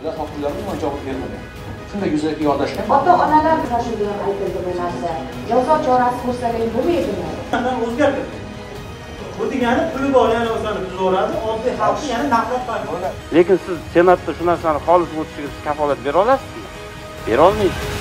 Davlat hokimlari umuman javob bermagan. Shunday yuzaki yordashgan. Ota-onalar tashkil ham aytildi bu narsa. Jazo chorasi ko'rsaling bo'lmaydimi? O'zgardi. Bu degani puli bor, yana o'zini tuzaveradi, oddiy xalqni yana nafrat qiladi. Lekin siz Senatda shu narsani xolis o'tishiga kafolat bera olasizmi? Bera olmaysiz.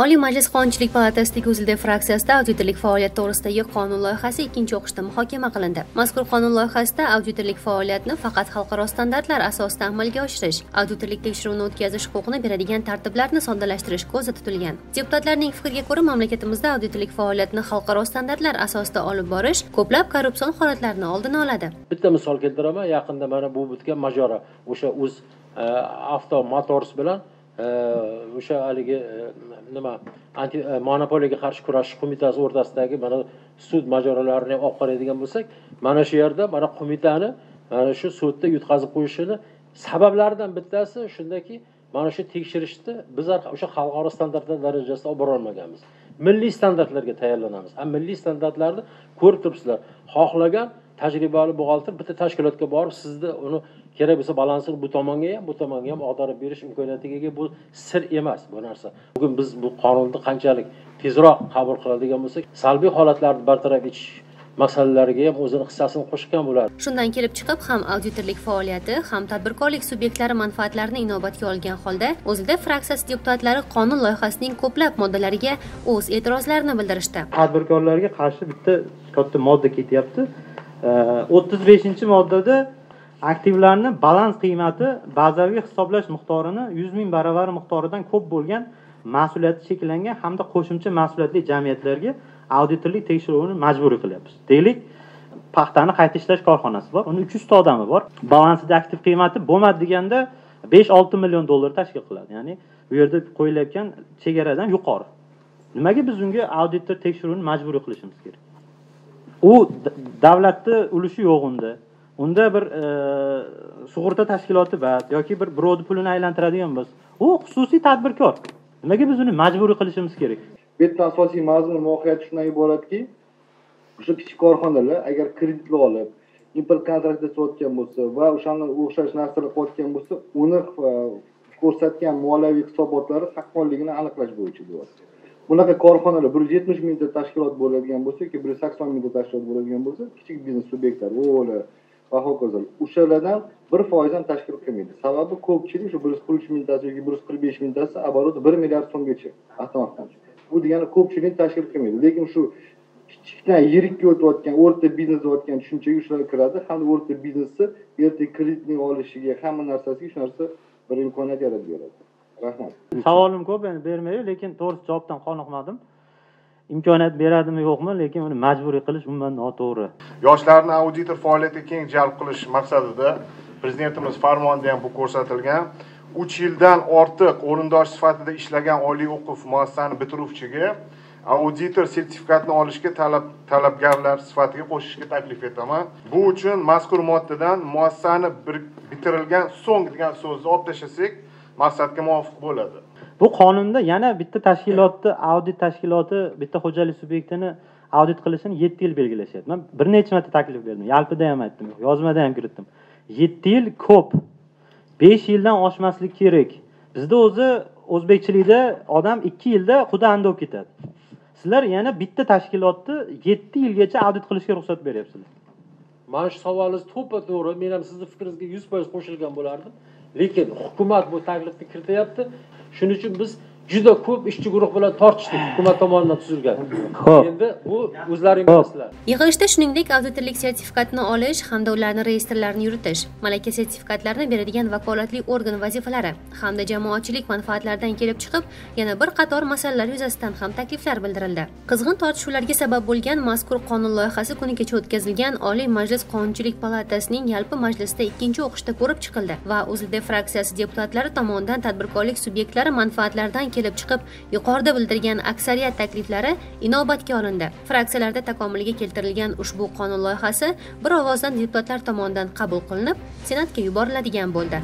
Oliy Majlis Qonunchilik palatasidagi o'zida fraksiyasida auditorlik faoliyati to'g'risidagi qonun loyihasi ikkinchi o'qishda muhokama qilindi. Mazkur qonun loyihasida auditorlik faoliyatini faqat xalqaro standartlar asosida amalga oshirish, auditorlik tekshiruvini o'tkazish huquqini beradigan tartiblarni soddalashtirish ko'zda tutilgan. Deputatlarning fikriga ko'ra, mamlakatimizda auditorlik faoliyatini xalqaro standartlar asosida olib borish ko'plab korrupsion holatlarni oldini oladi. Bitta misol keltiraman, yaqinda mana bu bitgan Majora o'sha o'z Avto Motors bilan o'sha haligi nima anti monopoliyaga qarshi kurashish qo'mitasi o'rtasidagi mana sud majoralarini olib qaraydigan bo'lsak, mana shu yerda mana qo'mitani mana shu sudda yutqazib qo'yishini sabablaridan bittasi shundaki, mana shu tekshirishni bizlar o'sha xalqaro standartlar darajasida olib bora olmaganmiz. Milliy standartlarga tayyorlanamiz. Milliy standartlarni ko'rib turibsizlar. Xohlagan tajribali buxgalter bitta tashkilotga borib, sizda uni kerak bo'lsa balansini bu tomonga ham ag'darib berish imkoniyatiga ega. Bu sir emas bu narsa. Bugun biz bu qonunni qanchalik tezroq qabul qiladigan bo'lsak, salbiy holatlarni bartaraf etish masalalariga ham o'zining hissasini qo'shgan bo'ladi. Shundan kelib chiqib, ham auditorlik faoliyati, ham tadbirkorlik subyektlari manfaatlarini inobatga olgan holda, o'zida fraksiyasi deputatlari qonun loyihasining ko'plab moddalariga o'z e'tirozlarini bildirishdi. Tadbirkorlarga qarshi bitta katta modda ketyapti. 35-moddada aktivlarni balans qiymati bazaviy hisoblash miqdorini 100 ming baravar miqdoridan ko'p bo'lgan mas'uliyati cheklangan hamda qo'shimcha mas'uliyatli jamiyatlarga auditorlik tekshiruvini majburiy qilyapmiz. Deylik, paxtani qayta ishlash korxonasi bor, uni 300 ta odami bor. Balansida aktiv qiymati bo'lmadi deganda 5-6 million dollar tashkil qiladi. Ya'ni bu yerda qo'yilayotgan chegaradan yuqori. Nimaga biz unga auditor tekshiruvini majburiy qilishimiz kerak? U davlatning ulushi yo'q unda. Unda bir sug'urta tashkiloti bor yoki bir birovning pulini aylantiradigan bo'lsa, u xususiy tadbirkor. Nimaga biz uni majburiy qilishimiz kerak? Bu yerda asosiy mazmun mohiyati shundan iboratki, o'sha kichik korxonalar agar kreditni olib, import kontraktda sotgan bo'lsa va o'shani o'xshash narsalar qilayotgan bo'lsa, uni ko'rsatgan moliyaviy hisobotlari haqqonligini aniqlash bo'yicha deyapti. Bunaqa korxonalar 170 mingta tashkilot bo'ladigan bo'lsa yoki 180 mingta tashkilot bo'ladigan bo'lsa, kichik biznes subyektlari va hokazo o'shalardan 1% ham tashkil qilmaydi. Sababi ko'pchilik shu 143 mingtasi yoki 145 mingtasi оборот 1 milliard so'mgacha avtomatdan. Bu degani ko'pchilik tashkil qilmaydi. Lekin shu kichikdan yirikka o'tayotgan, o'rta biznes o'tayotgan tushunchaga shular kiradi. Hamda o'rta biznesni erta kreditni olishiga, hamma narsasiga shu narsa bir imkoniyat yaratib beradi. Rahmat. Savolim ko'p, endi bermaydi, lekin to'g'ri javobdan qoniqmadim. Imkoniyat beradimi yo'qmi, lekin uni majburiy qilish umuman noto'g'ri. Yoshlarni auditor faoliyatiga keng jalb qilish maqsadida prezidentimiz farmonida ham bu ko'rsatilgan. 3 yildan ortiq o'rindosh sifatida ishlagan oliy o'quv muassasasini bitiruvchiga auditor sertifikatini olishga talabgorlar sifatiga qo'shishga taklif etaman. Bu uchun mazkur moddadan muassasani bitirilgan so'ng degan so'zni olib tashlasak, maqsadga muvofiq bo'ladi. Bu qonunda yana bitta tashkilotni audit tashkiloti bitta xo'jalik subyektini audit qilishini 7 yil belgilashyapti. Men bir necha marta taklif berdim. Yalpida ham aytdim, yozmada ham kiritdim. 7 yil ko'p. 5 yildan oshmaslik kerak. Bizda o'zi o'zbekchilikda odam 2 yilda xudo andov ketadi. Sizlar yana bitta tashkilotni 7 yilgacha audit qilishga ruxsat beryapsizlar. Mana shu savolingiz to'g'ri. Men ham sizning fikringizga 100% qo'shilgan bo'lardim. Lekin hukumat bu taklifni kirityapti. Shuning uchun biz juda ko'p ishchi guruh bilan tortishdik, hukumat tomonidan tuzilgan. Endi bu o'zlaring bilasizlar. Yig'ilishda shuningdek auditorlik sertifikatini olish hamda ularning reyestrlarini yuritish, malaka sertifikatlarini beradigan vakolatli organ vazifalari hamda jamoatchilik manfaatlaridan kelib chiqib, yana bir qator masalalar yuzasidan ham takliflar bildirildi. Qizg'in tortishuvlarga sabab bo'lgan mazkur qonun loyihasi kuni kecha o'tkazilgan Oliy Majlis Qonunchilik palatasining yalpi majlisida ikkinchi o'qishda ko'rib chiqildi va O'zLiDe fraksiyasi deputatlari tomonidan tadbirkorlik subyektlari manfaatlaridan kelib chiqib, yuqorida bildirgan aksariyat takliflari inobatga olindi. Fraksiyalarda takomilga keltirilgan ushbu qonun loyihasi bir ovozdan deputatlar tomonidan qabul qilinib, Senatga yuboriladigan bo'ldi.